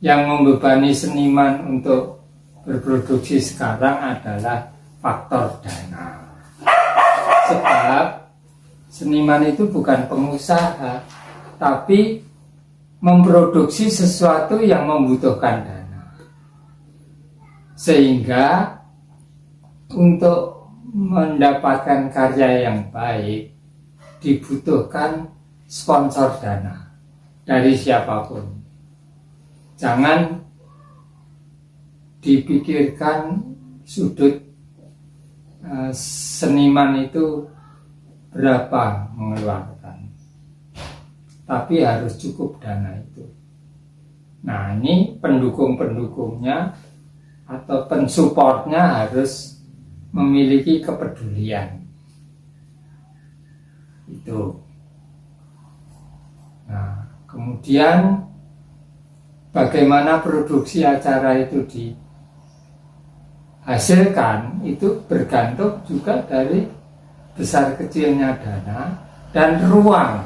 Yang membebani seniman untuk berproduksi sekarang adalah faktor dana. Sebab seniman itu bukan pengusaha, tapi memproduksi sesuatu yang membutuhkan dana. Sehingga untuk mendapatkan karya yang baik dibutuhkan sponsor dana dari siapapun. Jangan dipikirkan sudut seniman itu berapa mengeluarkan, tapi harus cukup dana itu. Nah, ini pendukung-pendukungnya atau pensupportnya harus memiliki kepedulian itu. Nah, kemudian bagaimana produksi acara itu dihasilkan itu bergantung juga dari besar kecilnya dana dan ruang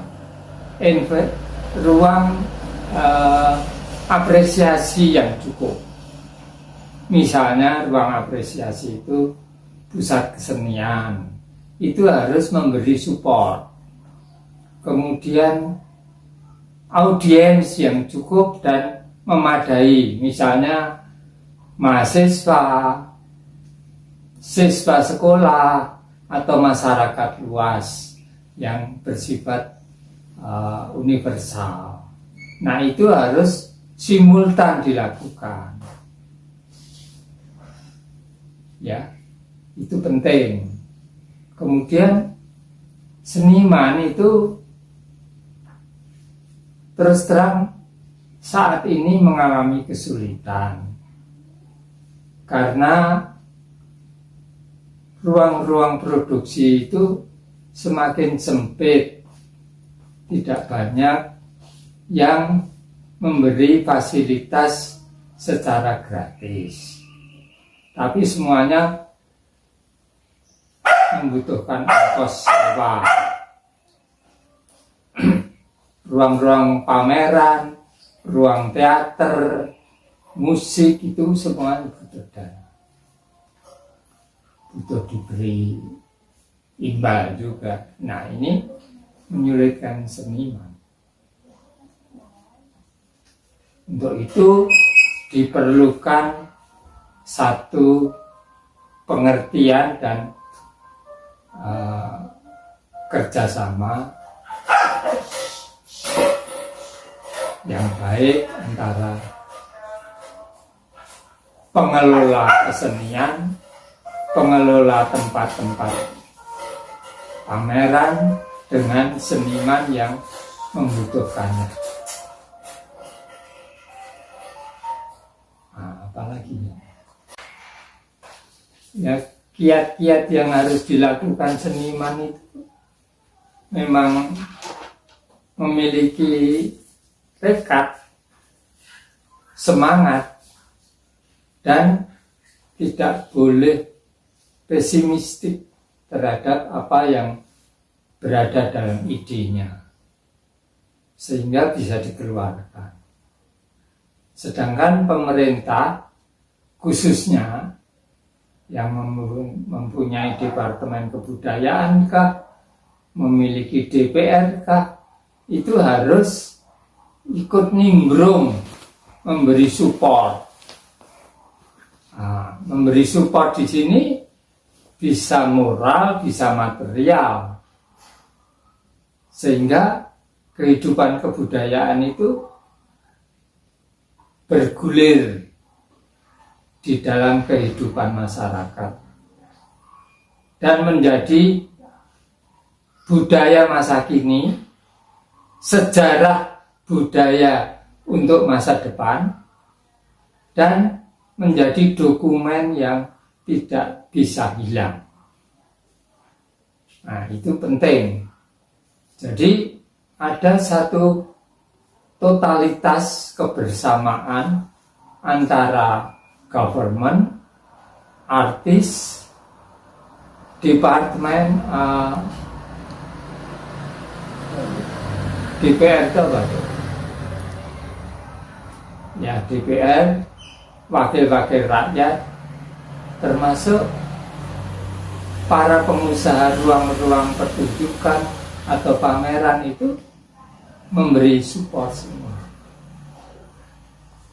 apresiasi yang cukup. Misalnya ruang apresiasi itu pusat kesenian, itu harus memberi support. Kemudian audiens yang cukup dan memadai, misalnya mahasiswa, siswa sekolah, atau masyarakat luas yang bersifat universal. Nah, itu harus simultan dilakukan. Ya, itu penting. Kemudian seniman itu terus terang saat ini mengalami kesulitan karena ruang-ruang produksi itu semakin sempit, tidak banyak yang memberi fasilitas secara gratis, tapi semuanya membutuhkan ongkos sewa. Ruang-ruang pameran, ruang teater, musik itu semuanya butuh dana. Butuh diberi imbal juga. Nah, ini menyulitkan seniman. Untuk itu diperlukan satu pengertian dan kerjasama yang baik antara pengelola kesenian, pengelola tempat-tempat pameran dengan seniman yang membutuhkannya. Nah, apalagi ya, kiat-kiat yang harus dilakukan seniman itu memang memiliki tekad, semangat, dan tidak boleh pesimistik terhadap apa yang berada dalam idenya, sehingga bisa dikeluarkan. Sedangkan pemerintah khususnya yang mempunyai Departemen Kebudayaan memiliki DPR itu harus ikut nimbrung, memberi support. Nah, memberi support di sini bisa moral, bisa material, sehingga kehidupan kebudayaan itu bergulir di dalam kehidupan masyarakat dan menjadi budaya masa kini, sejarah budaya untuk masa depan, dan menjadi dokumen yang tidak bisa hilang. Nah, itu penting. Jadi ada satu totalitas kebersamaan antara government, artis, departemen, DPR itu apa itu? ya DPR, wakil-wakil rakyat, termasuk para pengusaha ruang-ruang pertunjukan atau pameran itu memberi support semua.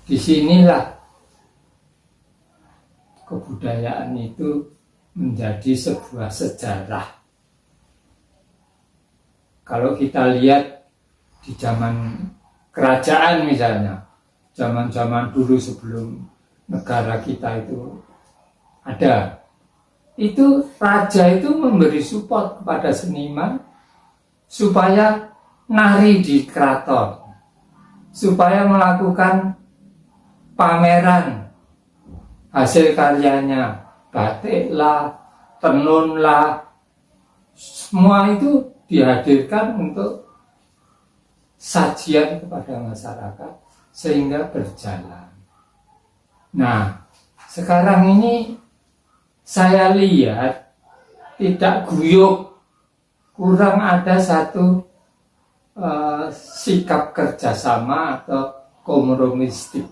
Disinilah kebudayaan itu menjadi sebuah sejarah. Kalau kita lihat di zaman kerajaan misalnya, zaman-zaman dulu sebelum negara kita itu ada, itu raja itu memberi support kepada seniman supaya nari di keraton, supaya melakukan pameran hasil karyanya, batik lah, tenun lah, semua itu dihadirkan untuk sajian kepada masyarakat sehingga berjalan. Nah, sekarang ini saya lihat tidak guyup, kurang ada satu sikap kerjasama atau kompromistik.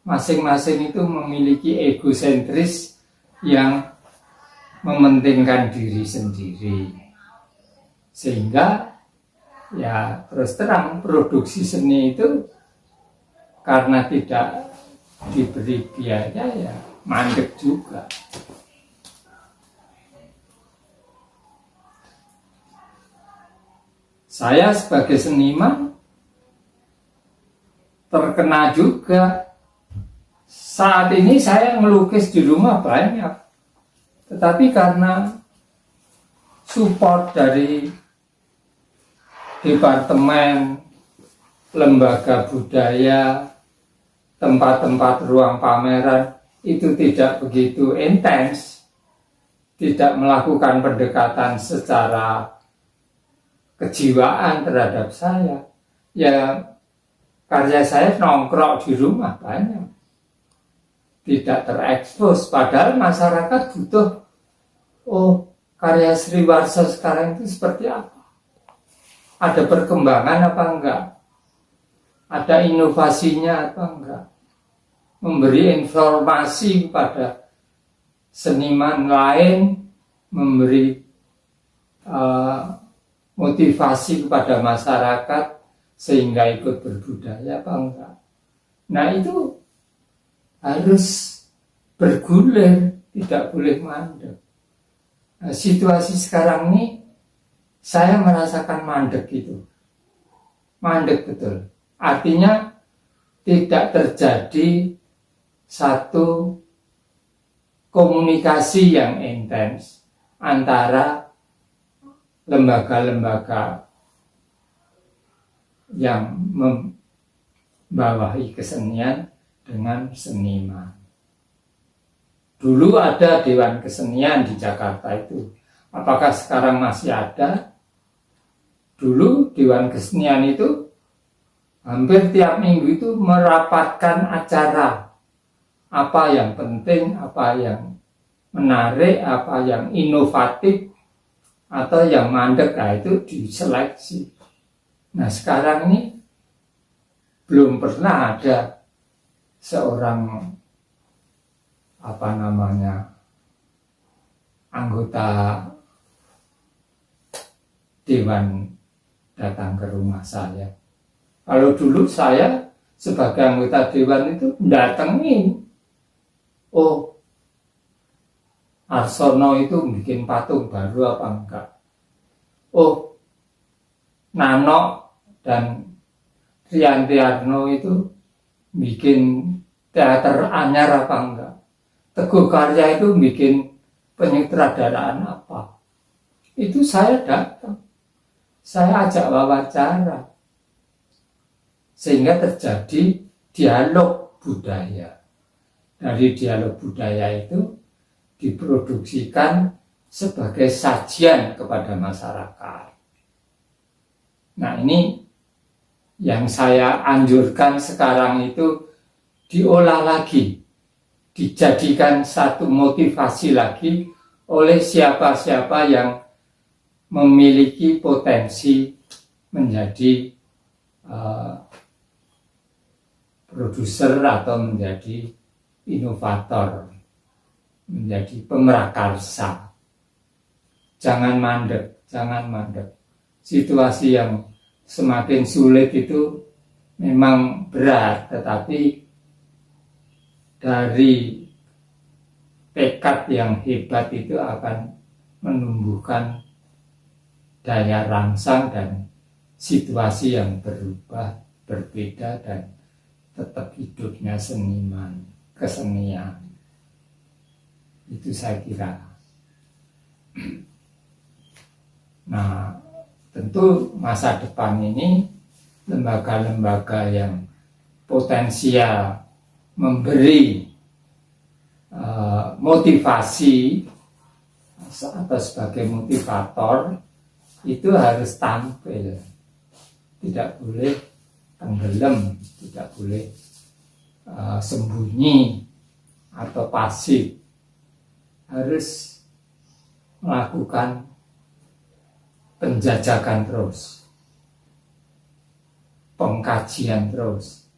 Masing-masing itu memiliki egosentris yang mementingkan diri sendiri, sehingga ya terus terang produksi seni itu karena tidak diberi biaya ya mandek juga. Saya sebagai seniman terkena juga. Saat ini saya melukis di rumah banyak, tetapi karena support dari departemen, lembaga budaya, tempat-tempat ruang pameran itu tidak begitu intens, tidak melakukan pendekatan secara kejiwaan terhadap saya, ya karya saya nongkrok di rumah banyak, tidak terekspos. Padahal masyarakat butuh, oh karya Sriwarso sekarang itu seperti apa? Ada perkembangan apa enggak? Ada inovasinya apa enggak? Memberi informasi kepada seniman lain, memberi motivasi kepada masyarakat sehingga ikut berbudaya apa enggak? Nah itu harus bergulir, tidak boleh mandek. Nah, situasi sekarang ini saya merasakan mandek itu. Mandek betul. Artinya tidak terjadi satu komunikasi yang intens antara lembaga-lembaga yang membawahi kesenian dengan seniman. Dulu ada Dewan Kesenian di Jakarta itu. Apakah sekarang masih ada? Dulu Dewan Kesenian itu hampir tiap minggu itu merapatkan acara. Apa yang penting, apa yang menarik, apa yang inovatif, atau yang mandek, nah itu diseleksi. Nah sekarang ini belum pernah ada seorang anggota dewan datang ke rumah saya. Kalau dulu saya sebagai anggota dewan itu datengin, oh Arsono itu bikin patung baru apa enggak, oh Nano dan Rianti Arno itu bikin teater anyar apa enggak, Teguh Karya itu bikin penyutradaraan apa. Itu saya datang, saya ajak wawancara, sehingga terjadi dialog budaya. Dari dialog budaya itu diproduksikan sebagai sajian kepada masyarakat. Nah ini yang saya anjurkan sekarang itu diolah lagi, dijadikan satu motivasi lagi oleh siapa-siapa yang memiliki potensi menjadi produser atau menjadi inovator, menjadi pemrakarsa. Jangan mandek, jangan mandek. Situasi yang semakin sulit itu memang berat, tetapi dari tekad yang hebat itu akan menumbuhkan daya rangsang dan situasi yang berubah, berbeda, dan tetap hidupnya seniman, kesenian. Itu saya kira. Nah, tentu masa depan ini lembaga-lembaga yang potensial memberi motivasi atau sebagai motivator itu harus tampil, tidak boleh tenggelam, tidak boleh sembunyi atau pasif, harus melakukan penjajakan terus, pengkajian terus,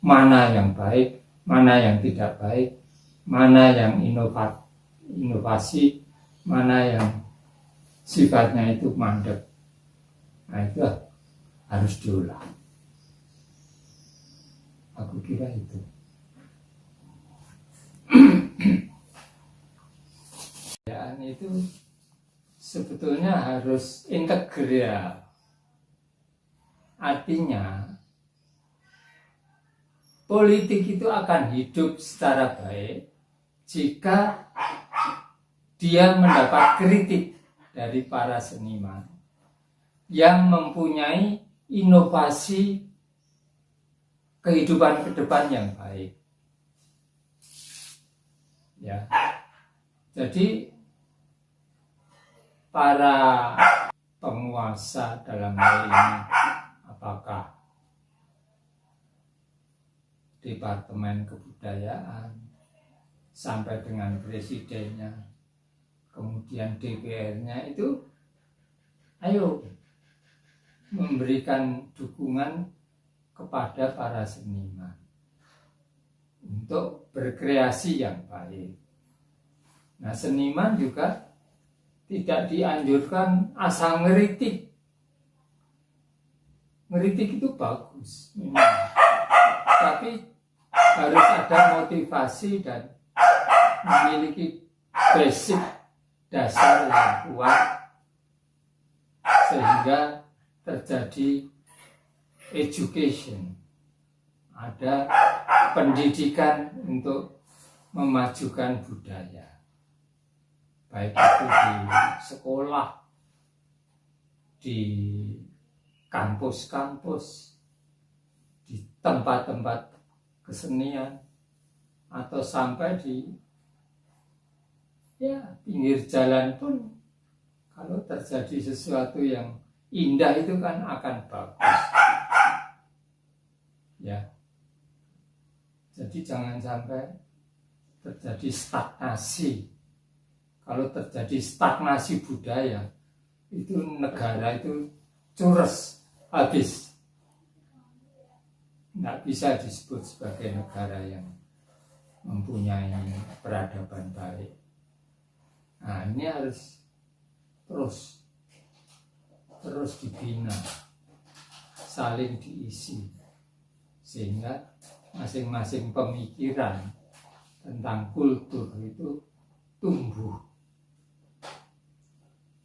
mana yang baik, mana yang tidak baik, mana yang inovasi, mana yang sifatnya itu mandek. Nah, itu harus diulang. Aku kira itu. Itu sebetulnya harus integral. Artinya politik itu akan hidup secara baik jika dia mendapat kritik dari para seniman yang mempunyai inovasi kehidupan ke depan yang baik. Ya. Jadi para penguasa dalam hal ini, apakah Departemen Kebudayaan sampai dengan presidennya, kemudian DPR-nya, itu ayo memberikan dukungan kepada para seniman untuk berkreasi yang baik. Nah, seniman juga tidak dianjurkan asal ngeritik. Ngeritik itu bagus memang, tapi harus ada motivasi dan memiliki basic dasar yang kuat sehingga terjadi education, ada pendidikan untuk memajukan budaya, baik itu di sekolah, di kampus-kampus, di tempat-tempat kesenian, atau sampai di pinggir jalan pun. Kalau terjadi sesuatu yang indah itu kan akan bagus. Ya. Jadi jangan sampai terjadi stagnasi. Kalau terjadi stagnasi budaya, itu negara itu cures, habis. Tidak bisa disebut sebagai negara yang mempunyai peradaban baik. Nah, ini harus terus dibina, saling diisi, sehingga masing-masing pemikiran tentang kultur itu tumbuh.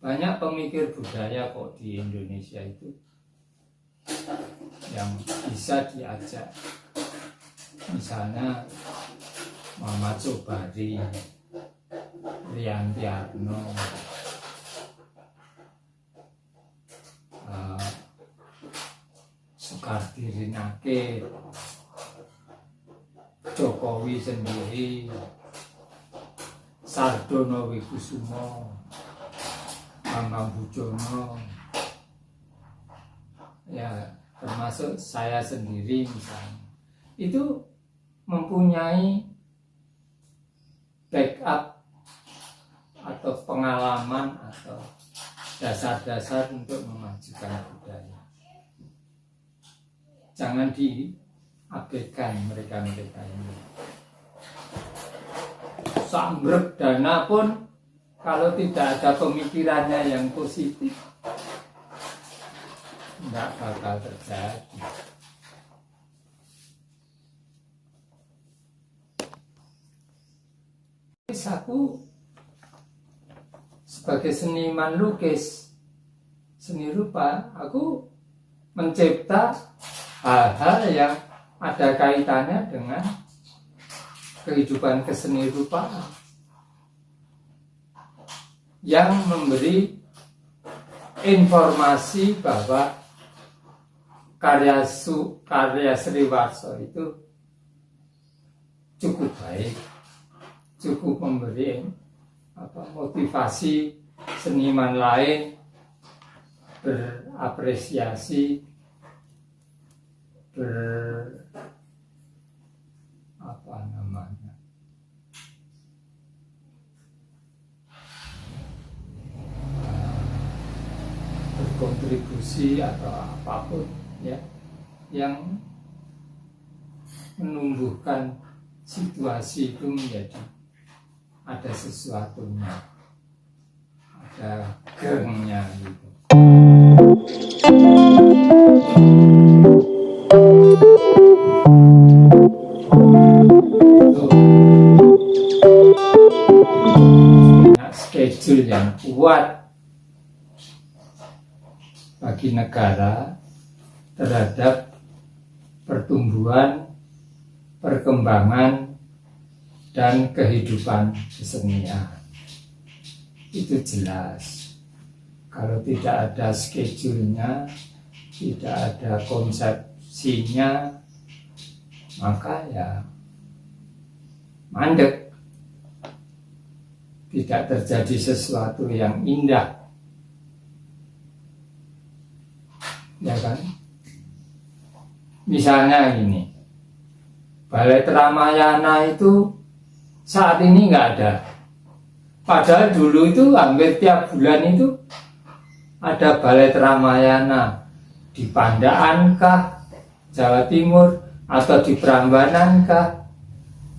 Banyak pemikir budaya kok di Indonesia itu yang bisa diajak, misalnya Muhammad Sobari, Riantiarno, Sukarti Rinake, Jokowi sendiri, Sardono Wikusumo, Bambang Bujono, ya termasuk saya sendiri misalnya, itu mempunyai backup atau pengalaman atau dasar-dasar untuk memajukan budaya. Jangan abaikan mereka-mereka ini. Sambrek dana pun kalau tidak ada pemikirannya yang positif, tidak bakal terjadi. Aku sebagai seniman lukis, seni rupa, aku mencipta hal-hal yang ada kaitannya dengan kehidupan keseni rupaan, yang memberi informasi bahwa karya Sriwarso itu cukup baik, cukup memberi motivasi seniman lain berapresiasi, berkontribusi atau apapun ya, yang menumbuhkan situasi itu menjadi ada sesuatunya, ada gerengnya gitu. Schedule yang kuat bagi negara terhadap pertumbuhan, perkembangan, dan kehidupan kesenian. Itu jelas. Kalau tidak ada schedule-nya, tidak ada konsepsinya, maka ya mandek. Tidak terjadi sesuatu yang indah. Ya kan? Misalnya ini, Balai Ramayana itu saat ini nggak ada. Padahal dulu itu hampir tiap bulan itu ada Balai Ramayana di Pandaan kah, Jawa Timur, atau di Prambanan kah,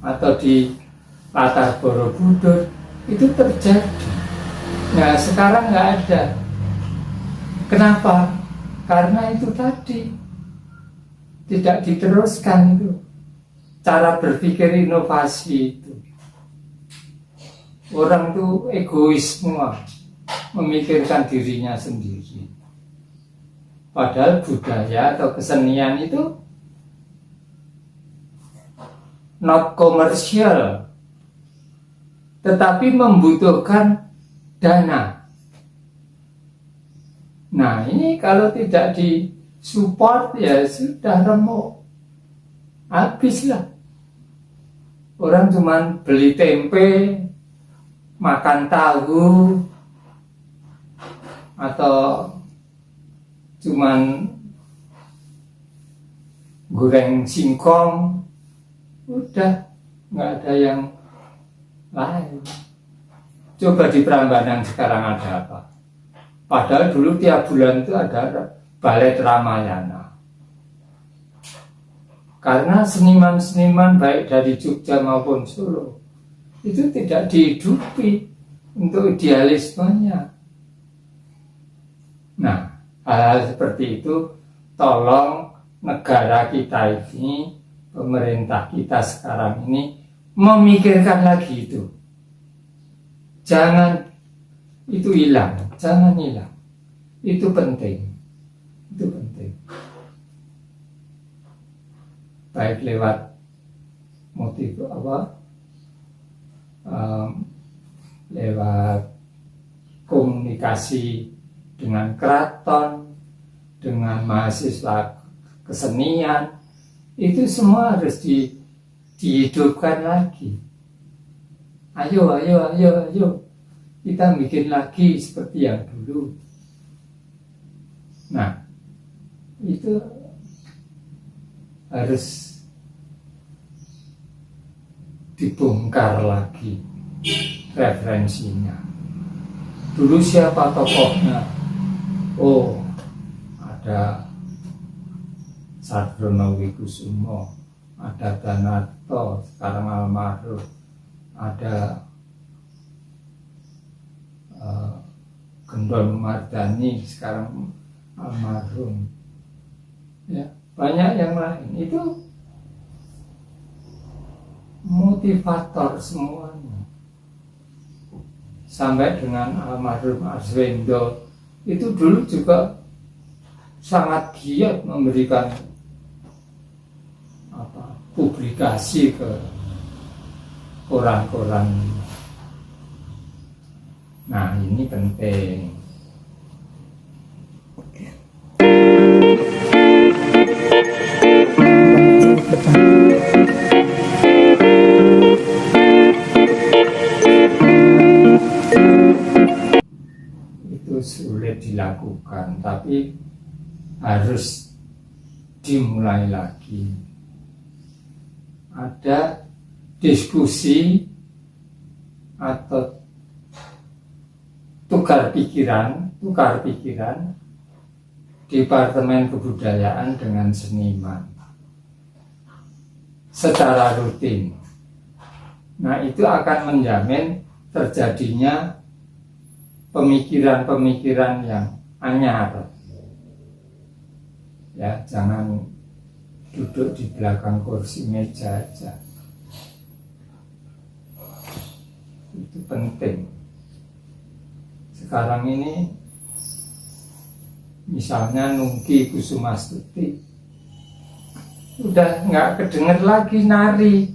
atau di Latar Borobudur, itu terjadi. Nah sekarang nggak ada. Kenapa? Karena itu tadi tidak diteruskan itu cara berpikir inovasi itu. Orang itu egois semua, memikirkan dirinya sendiri. Padahal budaya atau kesenian itu not komersial, tetapi membutuhkan dana. Nah ini kalau tidak disupport ya sudah remuk, habislah. Orang cuman beli tempe, makan tahu, atau cuman goreng singkong, udah nggak ada yang lain. Coba di Prambanan sekarang ada apa? Padahal dulu tiap bulan itu ada Balai Ramayana. Karena seniman-seniman baik dari Jogja maupun Solo itu tidak dihidupi untuk idealismenya. Nah, hal-hal seperti itu tolong negara kita ini, pemerintah kita sekarang ini memikirkan lagi itu. Jangan itu hilang, jangan hilang. Itu penting. Itu penting. Baik lewat motif lewat komunikasi dengan keraton, dengan mahasiswa kesenian, itu semua harus dihidupkan lagi. Ayo, kita bikin lagi seperti yang dulu. Nah, itu harus dibongkar lagi referensinya. Dulu siapa tokohnya? Oh, ada Sardrono Wikusumo, ada Danarto sekarang almarhum, ada Gendon Mardani sekarang almarhum, ya banyak yang lain. Itu motivator semuanya, sampai dengan almarhum Arswendo itu dulu juga sangat giat memberikan publikasi ke koran-koran. Nah, ini penting. Itu sulit dilakukan, tapi harus dimulai lagi. Ada diskusi atau tukar pikiran Departemen Kebudayaan dengan seniman secara rutin. Nah, itu akan menjamin terjadinya pemikiran-pemikiran yang anyar. Ya, jangan duduk di belakang kursi meja aja. Itu penting. Sekarang ini misalnya Nungki Kusumastuti udah nggak kedenger lagi nari.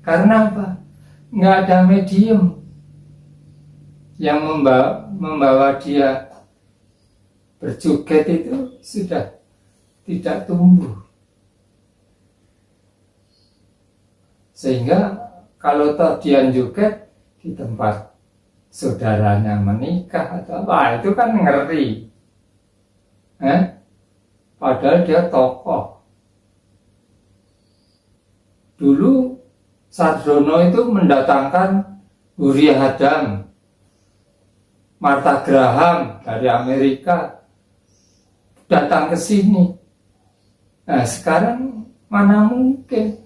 Karena apa? Nggak ada medium yang membawa dia berjoget, itu sudah tidak tumbuh. Sehingga kalau toh dia joget di tempat saudaranya menikah atau apa, itu kan ngeri. Padahal dia tokoh. Dulu Sardono itu mendatangkan Huri Hadam, Martha Graham dari Amerika datang ke sini. Nah, sekarang mana mungkin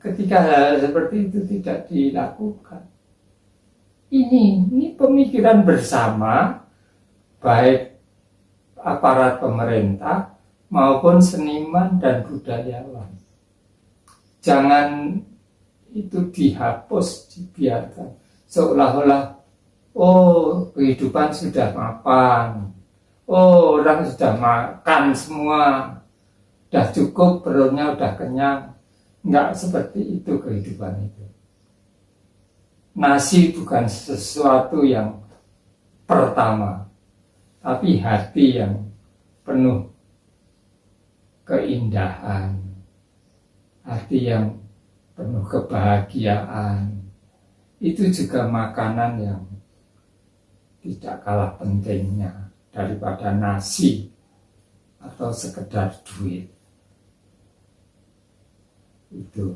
ketika hal seperti itu tidak dilakukan. Ini pemikiran bersama, baik aparat pemerintah maupun seniman dan budayawan. Jangan itu dihapus, dibiarkan seolah-olah kehidupan sudah mapan, orang sudah makan semua, udah cukup, perutnya udah kenyang. Enggak seperti itu kehidupan itu. Nasi bukan sesuatu yang pertama, tapi hati yang penuh keindahan, hati yang penuh kebahagiaan. Itu juga makanan yang tidak kalah pentingnya daripada nasi atau sekedar duit. Itu